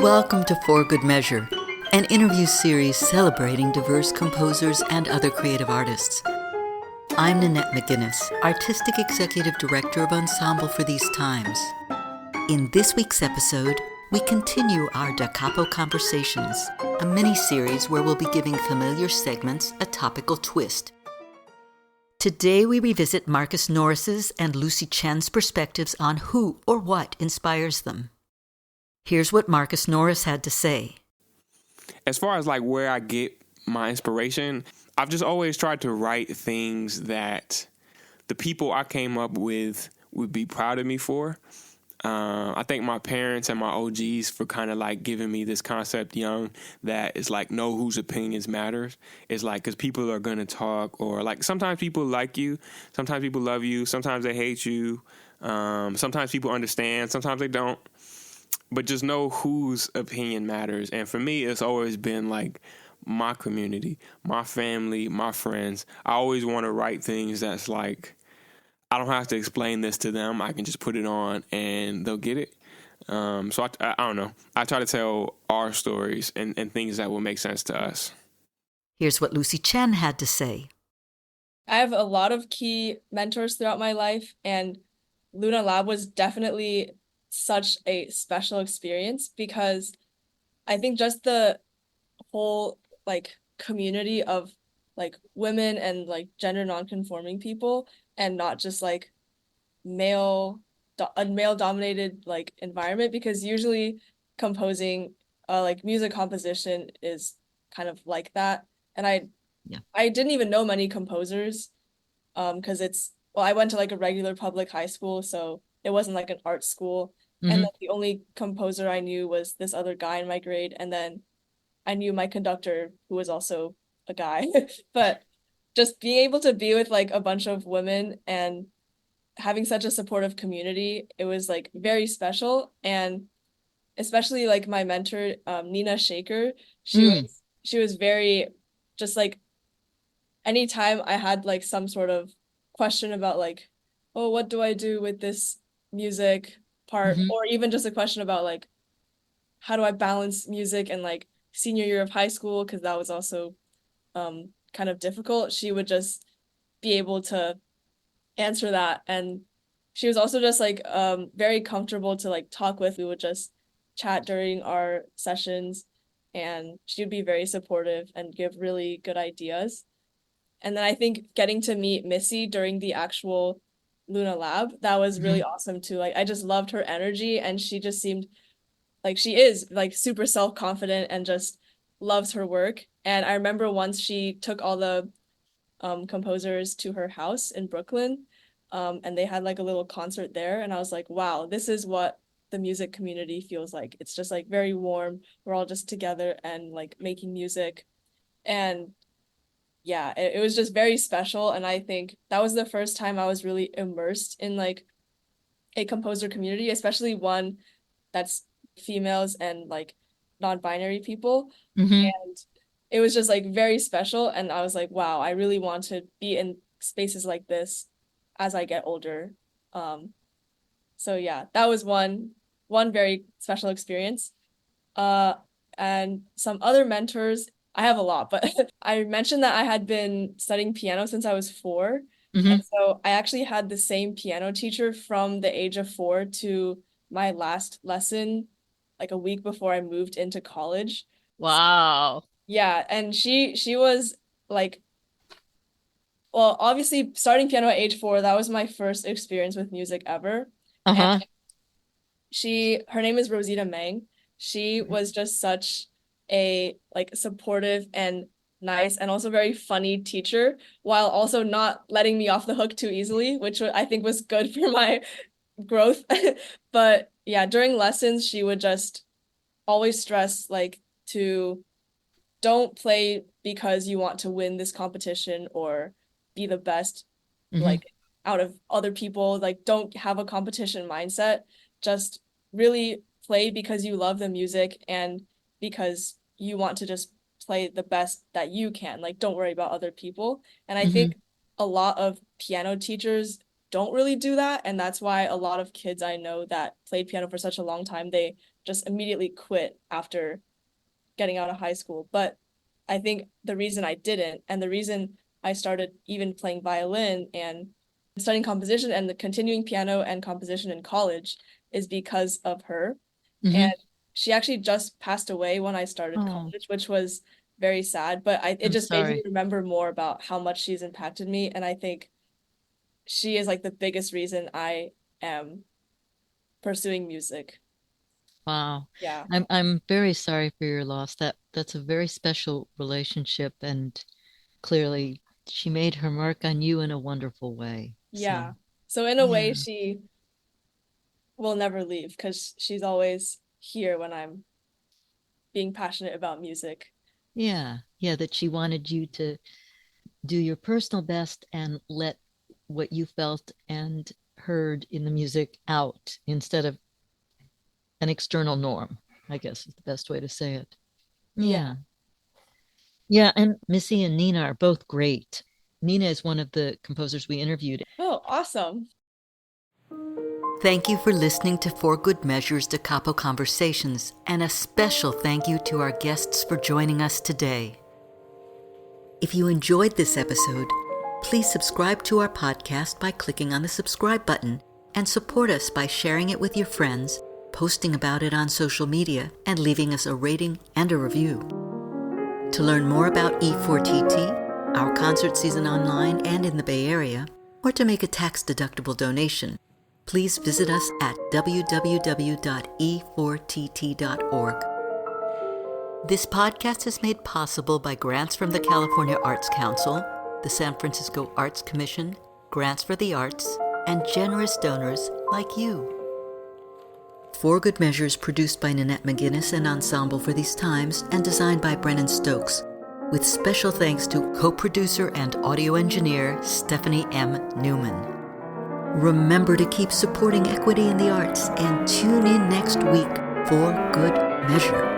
Welcome to For Good Measure, an interview series celebrating diverse composers and other creative artists. I'm Nanette McGuinness, Artistic Executive Director of Ensemble for these times. In this week's episode, we continue our Capo Conversations, a mini-series where we'll be giving familiar segments a topical twist. Today we revisit Marcus Norris's and Lucy Chen's perspectives on who or what inspires them. Here's what Marcus Norris had to say. As far as like where I get my inspiration, I've just always tried to write things that the people I came up with would be proud of me for. I thank my parents and my OGs for kind of like giving me this concept young that is like know whose opinions matters. It's like because people are going to talk, or like sometimes people like you, sometimes people love you, sometimes they hate you, sometimes people understand, sometimes they don't. But just know whose opinion matters. And for me, it's always been like my community, my family, my friends. I always want to write things that's like, I don't have to explain this to them. I can just put it on and they'll get it. So I don't know. I try to tell our stories and things that will make sense to us. Here's what Lucy Chen had to say. I have a lot of key mentors throughout my life, and Luna Lab was definitely such a special experience because I think just the whole like community of like women and like gender non-conforming people, and not just like a male dominated like environment, because usually composing like music composition is kind of like that. And I didn't even know many composers because I went to like a regular public high school, so it wasn't like an art school. Mm-hmm. And then the only composer I knew was this other guy in my grade. And then I knew my conductor, who was also a guy. But just being able to be with like a bunch of women and having such a supportive community, it was like very special. And especially like my mentor, Nina Shaker, she was very just like, anytime I had like some sort of question about like, oh, what do I do with this music part, or even just a question about like, how do I balance music and like senior year of high school, because that was also kind of difficult. She would just be able to answer that, and she was also just like very comfortable to like talk with. We would just chat during our sessions, and she would be very supportive and give really good ideas. And then I think getting to meet Missy during the actual Luna Lab, that was really awesome too. Like I just loved her energy, and she just seemed like she is like super self-confident and just loves her work. And I remember once she took all the composers to her house in Brooklyn, and they had like a little concert there, and I was like, wow, this is what the music community feels like. It's just like very warm. We're all just together and like making music. And yeah, it was just very special. And I think that was the first time I was really immersed in like a composer community, especially one that's females and like non-binary people. And it was just like very special. And I was like, wow, I really want to be in spaces like this as I get older. So yeah, that was one very special experience. And some other mentors, I have a lot, but I mentioned that I had been studying piano since I was 4. And so I actually had the same piano teacher from the age of 4 to my last lesson, like a week before I moved into college. Wow. Yeah, and she was like, well, obviously starting piano at age 4, that was my first experience with music ever. And her name is Rosita Mang. She was just such a like supportive and nice and also very funny teacher, while also not letting me off the hook too easily, which I think was good for my growth. But yeah, during lessons, she would just always stress like to don't play because you want to win this competition or be the best like out of other people. Like don't have a competition mindset. Just really play because you love the music and because you want to just play the best that you can. Like don't worry about other people. And I think a lot of piano teachers don't really do that. And that's why a lot of kids I know that played piano for such a long time, they just immediately quit after getting out of high school. But I think the reason I didn't, and the reason I started even playing violin and studying composition and the continuing piano and composition in college, is because of her. Mm-hmm. And she actually just passed away when I started college, which was very sad, but it just made me remember more about how much she's impacted me. And I think she is like the biggest reason I am pursuing music. Wow. Yeah. I'm very sorry for your loss. That's a very special relationship, and clearly she made her mark on you in a wonderful way. Yeah. So in a way, she will never leave because she's always here when I'm being passionate about music. Yeah. That she wanted you to do your personal best and let what you felt and heard in the music out instead of an external norm, I guess is the best way to say it. Yeah. And Missy and Nina are both great. Nina is one of the composers we interviewed. Oh, awesome. Thank you for listening to For Good Measures Da Capo Conversations, and a special thank you to our guests for joining us today. If you enjoyed this episode, please subscribe to our podcast by clicking on the subscribe button, and support us by sharing it with your friends, posting about it on social media, and leaving us a rating and a review. To learn more about E4TT, our concert season online and in the Bay Area, or to make a tax-deductible donation, please visit us at www.e4tt.org. This podcast is made possible by grants from the California Arts Council, the San Francisco Arts Commission, Grants for the Arts, and generous donors like you. For Good Measures produced by Nanette McGuinness and Ensemble for These Times, and designed by Brennan Stokes, with special thanks to co-producer and audio engineer Stephanie M. Neumann. Remember to keep supporting equity in the arts and tune in next week for Good Measure.